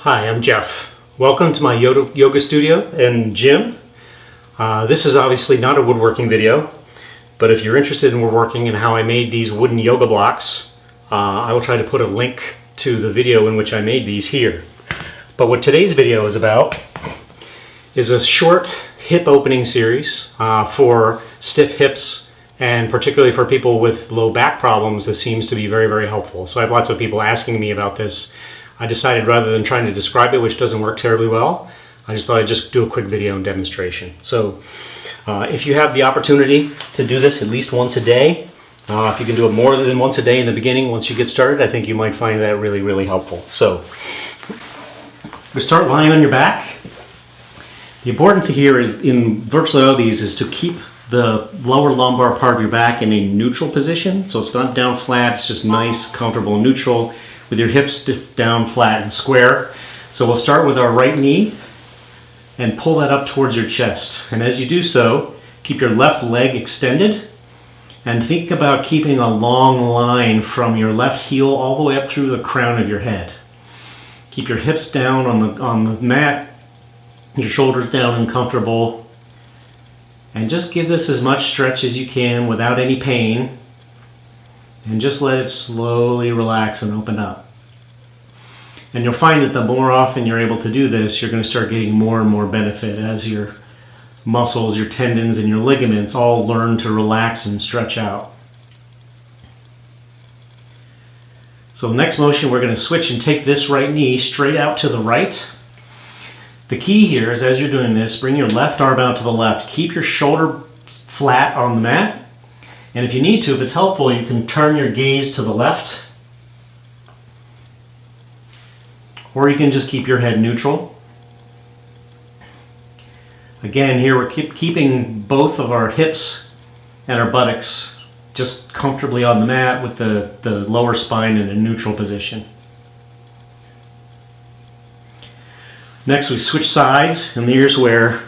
Hi, I'm Jeff. Welcome to my yoga studio and gym. This is obviously not a woodworking video, but if you're interested in woodworking and how I made these wooden yoga blocks, I will try to put a link to the video in which I made these here. But what today's video is about is a short hip opening series for stiff hips, and particularly for people with low back problems. This seems to be very, very helpful. So I have lots of people asking me about this. I decided rather than trying to describe it, which doesn't work terribly well, I just thought I'd just do a quick video and demonstration. So if you have the opportunity to do this at least once a day, if you can do it more than once a day in the beginning, once you get started, I think you might find that really, really helpful. So we start lying on your back. The important thing here is, in virtually all these, is to keep the lower lumbar part of your back in a neutral position. So it's not down flat, it's just nice, comfortable, neutral, with your hips down flat and square. So we'll start with our right knee and pull that up towards your chest. And as you do so, keep your left leg extended and think about keeping a long line from your left heel all the way up through the crown of your head. Keep your hips down on the mat, your shoulders down and comfortable, and just give this as much stretch as you can without any pain, and just let it slowly relax and open up. And you'll find that the more often you're able to do this, you're going to start getting more and more benefit as your muscles, your tendons, and your ligaments all learn to relax and stretch out. So the next motion, we're going to switch and take this right knee straight out to the right. The key here is, as you're doing this, bring your left arm out to the left. Keep your shoulder flat on the mat. And if you need to, if it's helpful, you can turn your gaze to the left. Or you can just keep your head neutral. Again, here we're keeping both of our hips and our buttocks just comfortably on the mat with the lower spine in a neutral position. Next, we switch sides, and here's where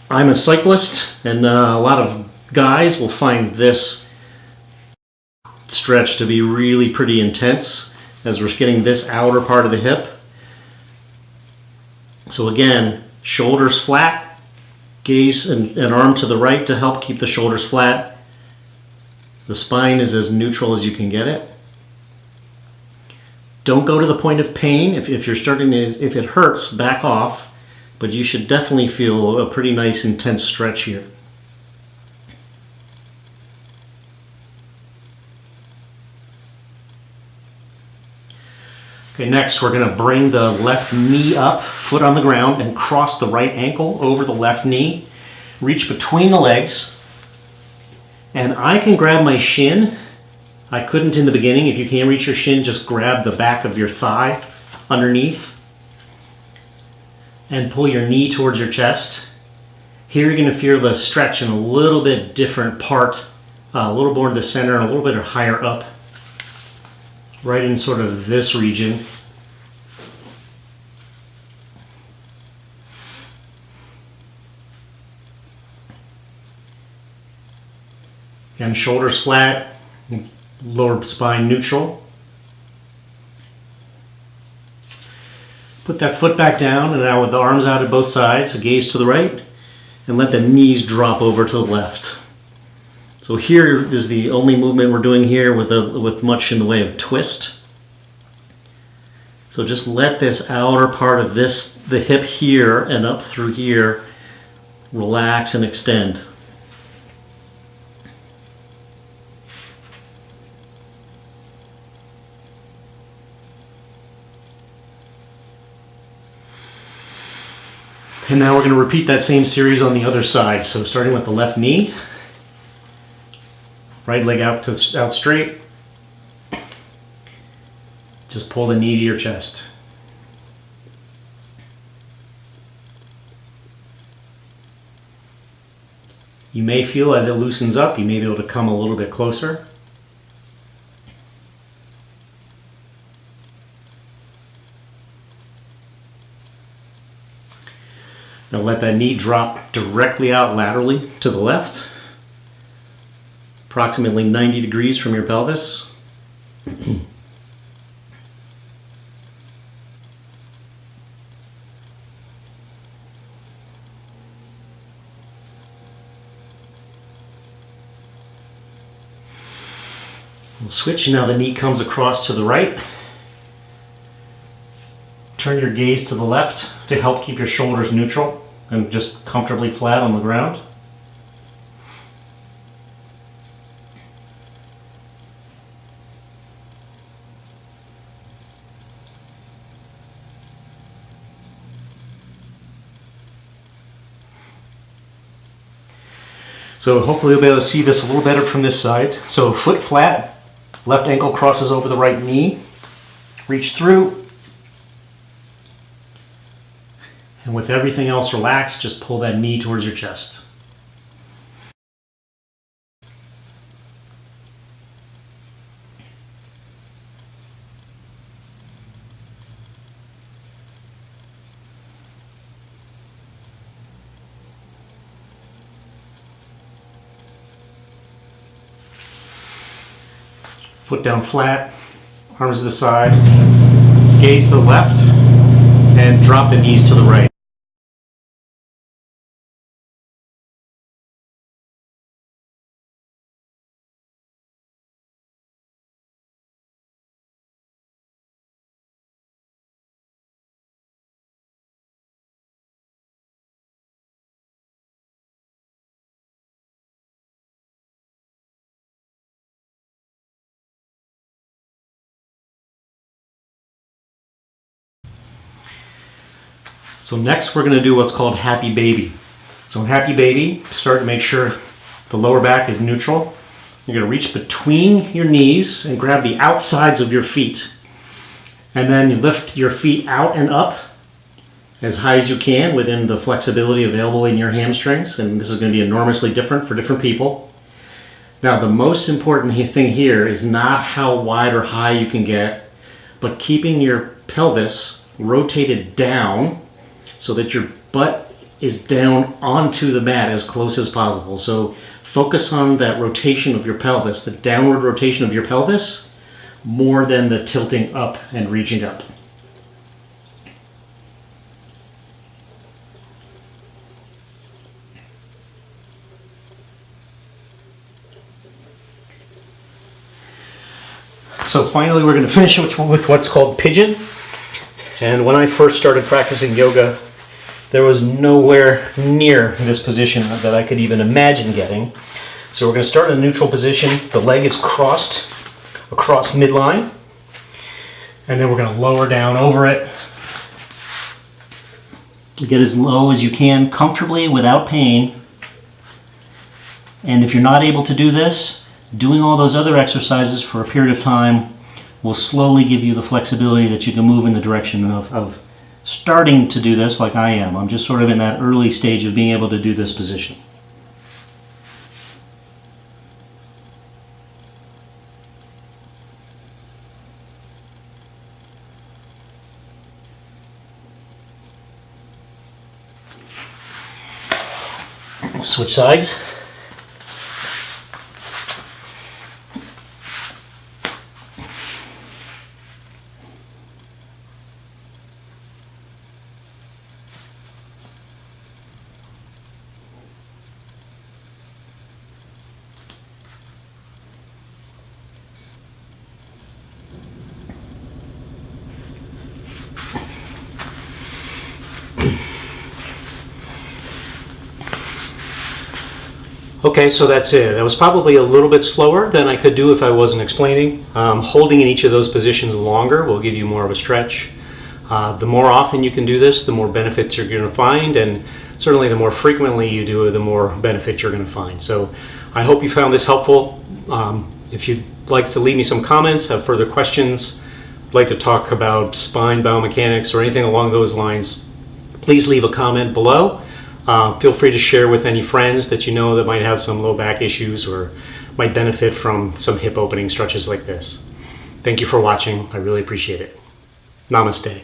I'm a cyclist, and a lot of guys will find this stretch to be really pretty intense as we're getting this outer part of the hip. So again, shoulders flat, gaze and arm to the right to help keep the shoulders flat. The spine is as neutral as you can get it. Don't go to the point of pain. If it hurts, back off, but you should definitely feel a pretty nice intense stretch here. Okay, next we're going to bring the left knee up, foot on the ground, and cross the right ankle over the left knee. Reach between the legs, and I can grab my shin. I couldn't in the beginning. If you can't reach your shin, just grab the back of your thigh underneath and pull your knee towards your chest. Here you're going to feel the stretch in a little bit different part, a little more to the center and a little bit higher up, right in sort of this region. And shoulders flat, lower spine neutral. Put that foot back down, and now with the arms out at both sides, so gaze to the right, and let the knees drop over to the left. So here is the only movement we're doing here with much in the way of twist. So just let this outer part of the hip here and up through here, relax and extend. And now we're going to repeat that same series on the other side. So starting with the left knee, right leg out straight. Just pull the knee to your chest. You may feel as it loosens up, you may be able to come a little bit closer. Now let that knee drop directly out laterally to the left, approximately 90 degrees from your pelvis. We'll switch. Now the knee comes across to the right. Turn your gaze to the left to help keep your shoulders neutral and just comfortably flat on the ground. So hopefully you'll be able to see this a little better from this side. So foot flat, left ankle crosses over the right knee, reach through, and with everything else relaxed, just pull that knee towards your chest. Foot down flat, arms to the side, gaze to the left, and drop the knees to the right. So next we're going to do what's called Happy Baby. So in Happy Baby, start to make sure the lower back is neutral. You're going to reach between your knees and grab the outsides of your feet. And then you lift your feet out and up as high as you can within the flexibility available in your hamstrings. And this is going to be enormously different for different people. Now the most important thing here is not how wide or high you can get, but keeping your pelvis rotated down so that your butt is down onto the mat as close as possible. So focus on that rotation of your pelvis, the downward rotation of your pelvis, more than the tilting up and reaching up. So finally we're going to finish with what's called pigeon. And when I first started practicing yoga, there was nowhere near this position that I could even imagine getting. So we're going to start in a neutral position. The leg is crossed across midline. And then we're going to lower down over it. Get as low as you can comfortably without pain. And if you're not able to do this, doing all those other exercises for a period of time will slowly give you the flexibility that you can move in the direction of starting to do this like I am. I'm just sort of in that early stage of being able to do this position. Switch sides. Okay, so that's it. That was probably a little bit slower than I could do if I wasn't explaining. Holding in each of those positions longer will give you more of a stretch. The more often you can do this, the more benefits you're going to find, and certainly the more frequently you do it, the more benefits you're going to find. So I hope you found this helpful. If you'd like to leave me some comments, have further questions, like to talk about spine biomechanics or anything along those lines, please leave a comment below. Feel free to share with any friends that you know that might have some low back issues or might benefit from some hip opening stretches like this. Thank you for watching. I really appreciate it. Namaste.